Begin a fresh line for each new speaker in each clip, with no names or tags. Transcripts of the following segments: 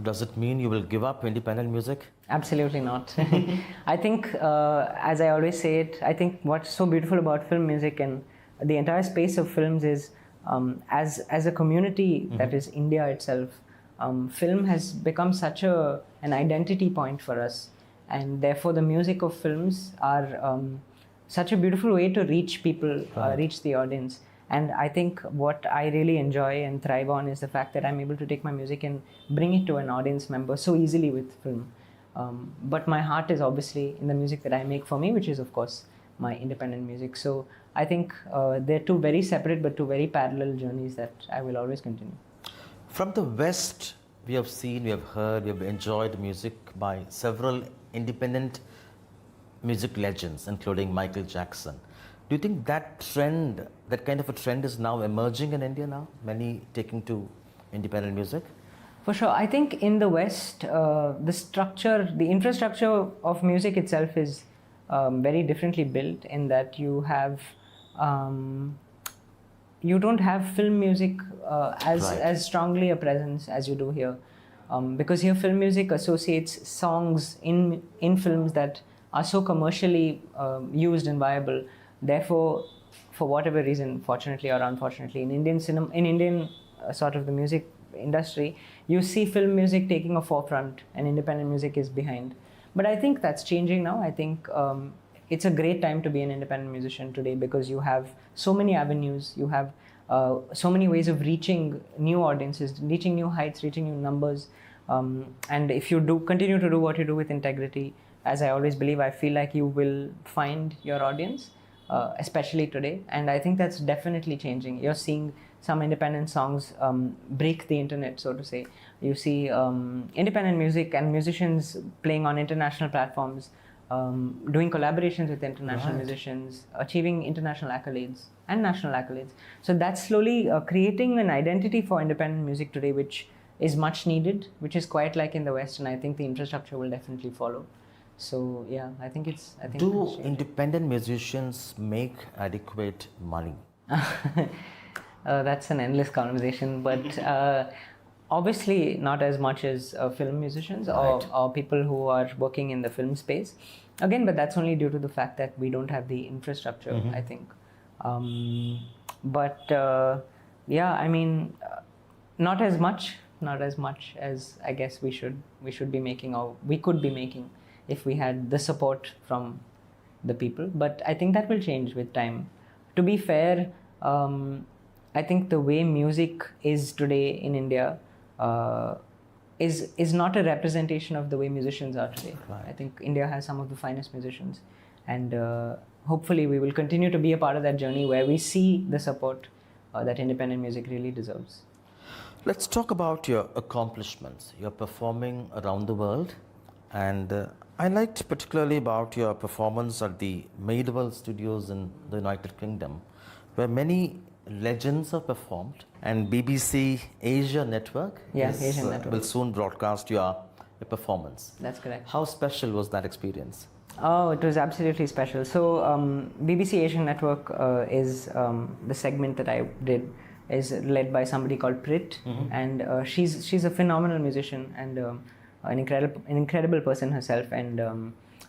Does it mean you will give up independent music?
Absolutely not. I think, as I always say it, I think what's so beautiful about film music and the entire space of films is, as a community that is India itself, film has become such an identity point for us, and therefore the music of films are such a beautiful way to reach people, reach the audience. And I think what I really enjoy and thrive on is the fact that I'm able to take my music and bring it to an audience member so easily with film. But my heart is obviously in the music that I make for me, which is of course my independent music. So I think they're two very separate but two very parallel journeys that I will always continue.
From the West, we have seen, we have heard, we have enjoyed music by several independent music legends, including Michael Jackson. Do you think that trend, that kind of a trend is now emerging in India now? Many taking to independent music?
For sure. I think in the West, the infrastructure of music itself is very differently built, in that you have, you don't have film music as strongly a presence as you do here. Because here film music associates songs in films that are so commercially used and viable. Therefore, for whatever reason, fortunately or unfortunately, in Indian cinema, in Indian sort of the music industry, you see film music taking a forefront and independent music is behind. But I think that's changing now. I think it's a great time to be an independent musician today, because you have so many avenues, you have so many ways of reaching new audiences, reaching new heights, reaching new numbers. And if you do continue to do what you do with integrity, as I always believe, I feel like you will find your audience, especially today. And I think that's definitely changing. You're seeing some independent songs break the internet, so to say. You see independent music and musicians playing on international platforms, doing collaborations with international musicians, achieving international accolades and national accolades. So that's slowly creating an identity for independent music today, which is much needed, which is quite like in the West, and I think the infrastructure will definitely follow. So yeah, I think it's.
Do independent musicians make adequate money?
That's an endless conversation, but obviously not as much as film musicians or people who are working in the film space. Again, but that's only due to the fact that we don't have the infrastructure, I think. Yeah, I mean, not as much as I guess we should be making, or we could be making, if we had the support from the people. But I think that will change with time. To be fair, I think the way music is today in India is not a representation of the way musicians are today. I think India has some of the finest musicians, and hopefully we will continue to be a part of that journey where we see the support that independent music really deserves.
Let's talk about your accomplishments. You're performing around the world, and I liked particularly about your performance at the Madewell Studios in the United Kingdom, where many legends have performed, and BBC Asia Network will soon broadcast your performance.
That's correct.
How special was that experience?
Oh, it was absolutely special. So BBC Asian Network is the segment that I did is led by somebody called Prit, and she's a phenomenal musician and an incredible person herself. And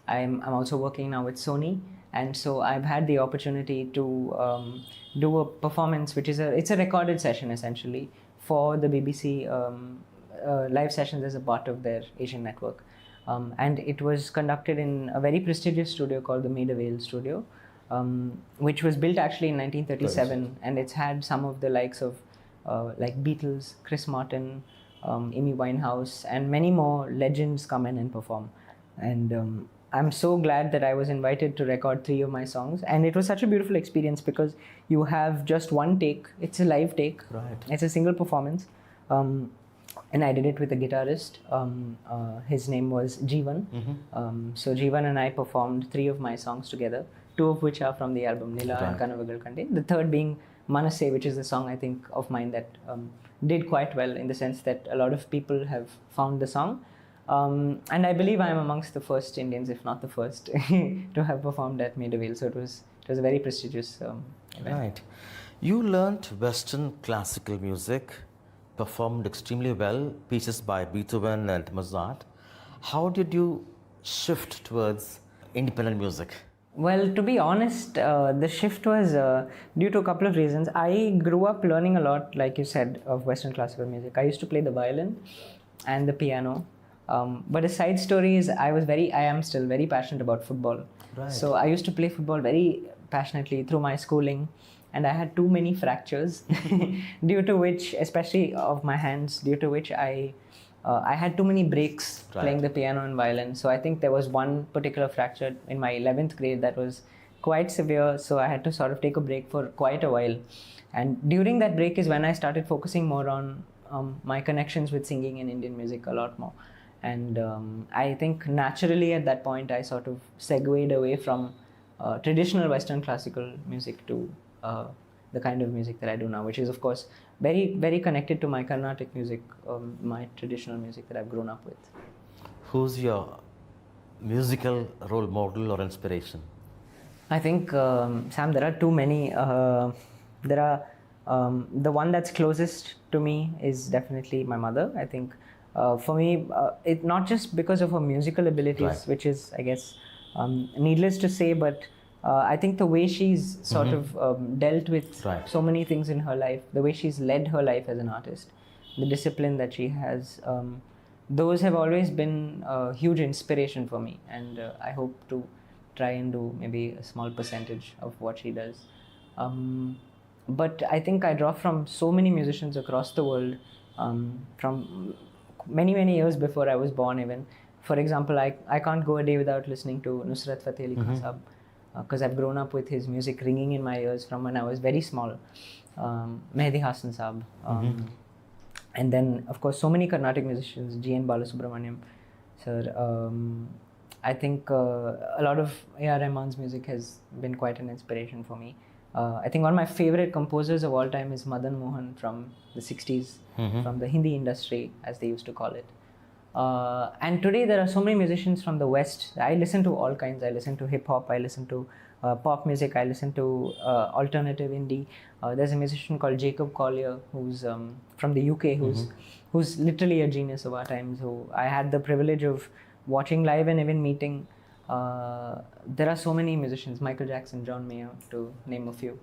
I'm also working now with Sony, and so I've had the opportunity to do a performance, which is it's a recorded session essentially for the BBC live sessions as a part of their Asian network. And it was conducted in a very prestigious studio called the Madewell Studio, which was built actually in 1937, and it's had some of the likes of like Beatles, Chris Martin, Amy Winehouse, and many more legends come in and perform. And I'm so glad that I was invited to record 3 of my songs, and it was such a beautiful experience because you have just one take. It's a live take.
Right.
It's a single performance. And I did it with a guitarist. His name was Jeevan. So Jeevan and I performed 3 of my songs together, 2 of which are from the album Nila and Kanavagal Kande. The third being Manase, which is the song I think of mine that did quite well, in the sense that a lot of people have found the song. And I believe I am amongst the first Indians, if not the first, to have performed at Madewell. So it was a very prestigious event.
Right. You learnt Western classical music performed extremely well, pieces by Beethoven and Mozart. How did you shift towards independent music?
Well, to be honest, the shift was due to a couple of reasons. I grew up learning a lot, like you said, of Western classical music. I used to play the violin and the piano. But a side story is I am still very passionate about football.
Right.
So I used to play football very passionately through my schooling, and I had too many fractures due to which, especially of my hands, due to which I had too many breaks playing the piano and violin. So I think there was one particular fracture in my 11th grade that was quite severe. So I had to sort of take a break for quite a while. And during that break is when I started focusing more on my connections with singing and Indian music a lot more. And I think naturally at that point I sort of segued away from traditional Western classical music to the kind of music that I do now, which is of course very, very connected to my Carnatic music, my traditional music that I've grown up with.
Who's your musical role model or inspiration?
I think, Sam, there are too many. There are the one that's closest to me is definitely my mother. I think for me, it not just because of her musical abilities, which is, I guess, needless to say, but I think the way she's sort of dealt with so many things in her life, the way she's led her life as an artist, the discipline that she has, those have always been a huge inspiration for me. And I hope to try and do maybe a small percentage of what she does. But I think I draw from so many musicians across the world, from many, many years before I was born even. For example, I can't go a day without listening to Nusrat Fateh Ali Khan Sahab, because I've grown up with his music ringing in my ears from when I was very small. Mehdi Hasan Sahab. And then, of course, so many Carnatic musicians, G.N. Balasubramaniam, sir. I think a lot of A.R. Rahman's music has been quite an inspiration for me. I think one of my favorite composers of all time is Madan Mohan from the 60s, from the Hindi industry, as they used to call it. And today there are so many musicians from the West. I listen to all kinds. I listen to hip hop, I listen to pop music, I listen to alternative indie. There's a musician called Jacob Collier who's from the UK, who's literally a genius of our times, who I had the privilege of watching live and even meeting. There are so many musicians, Michael Jackson, John Mayer, to name a few.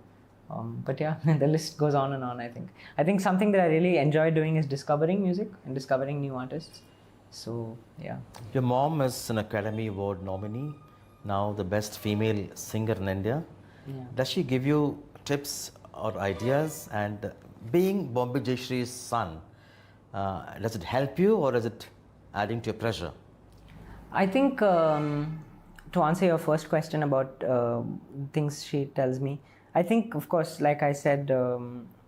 But yeah, the list goes on and on, I think. I think something that I really enjoy doing is discovering music and discovering new artists. So, yeah.
Your mom is an Academy Award nominee, now the best female singer in India.
Yeah.
Does she give you tips or ideas? And being Bombay Jayashree's son, does it help you or is it adding to your pressure?
I think to answer your first question about things she tells me, I think, of course, like I said,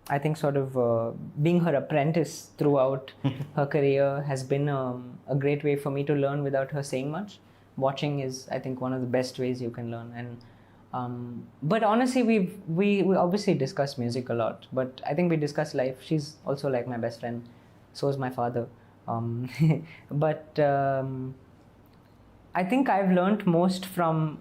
I think sort of being her apprentice throughout her career has been a great way for me to learn without her saying much. Watching is, I think, one of the best ways you can learn. And but honestly, we obviously discuss music a lot, but I think we discuss life. She's also like my best friend. So is my father. But I think I've learned most from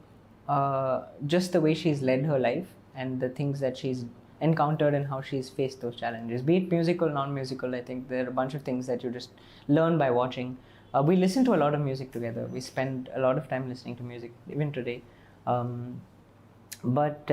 just the way she's led her life and the things that she's encountered and how she's faced those challenges, be it musical, non-musical. I think there are a bunch of things that you just learn by watching. We listen to a lot of music together. We spend a lot of time listening to music, even today. But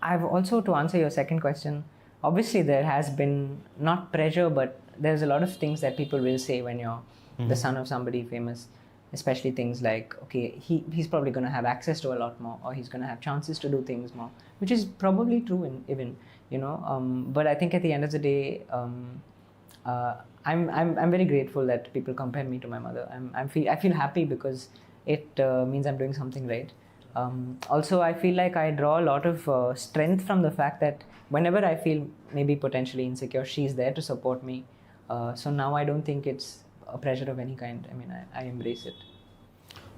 I've also, to answer your second question, obviously there has been not pressure, but there's a lot of things that people will say when you're the son of somebody famous. Especially things like, okay, he's probably going to have access to a lot more, or he's going to have chances to do things more, which is probably true even, you know. But I think at the end of the day, I'm very grateful that people compare me to my mother. I feel happy because it means I'm doing something right. Also, I feel like I draw a lot of strength from the fact that whenever I feel maybe potentially insecure, she's there to support me. So now I don't think it's a pressure of any kind. I mean, I embrace it.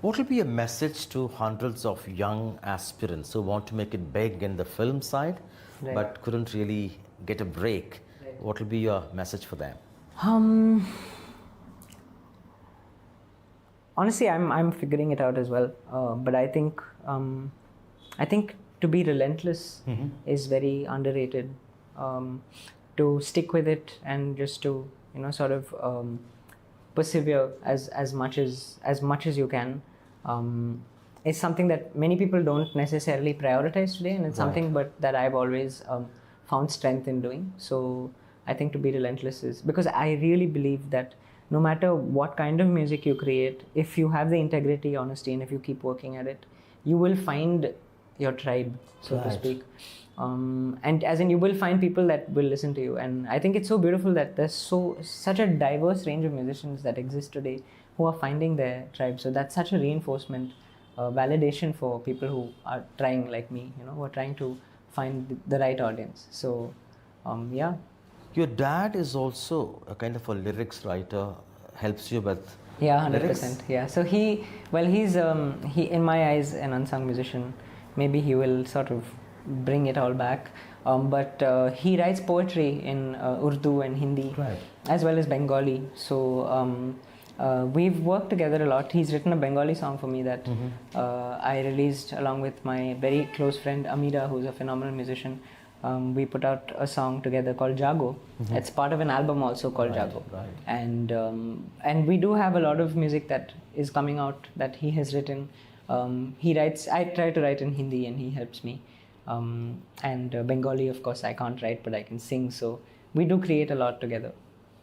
What will be a message to hundreds of young aspirants who want to make it big in the film side, but couldn't really get a break? What will be your message for them?
Honestly, I'm figuring it out as well. But I think to be relentless is very underrated. to stick with it and just to sort of persevere as much as you can. Is something that many people don't necessarily prioritize today, and it's something but that I've always found strength in doing. So I think to be relentless is, because I really believe that no matter what kind of music you create, if you have the integrity, honesty, and if you keep working at it, you will find your tribe, so to speak. And as in, you will find people that will listen to you. And I think it's so beautiful that there's such a diverse range of musicians that exist today who are finding their tribe. So that's such a reinforcement, validation for people who are trying like me, who are trying to find the right audience. So yeah.
Your dad is also a kind of a lyrics writer, helps you with
100%.
lyrics?
Yeah. So he's in my eyes an unsung musician. Maybe he will sort of bring it all back. But he writes poetry in Urdu and Hindi, as well as Bengali. So we've worked together a lot. He's written a Bengali song for me that I released along with my very close friend Amira, who's a phenomenal musician. We put out a song together called Jago. It's part of an album also called Jago. And we do have a lot of music that is coming out that he has written. He writes. I try to write in Hindi, and he helps me. And Bengali, of course, I can't write, but I can sing. So we do create a lot together.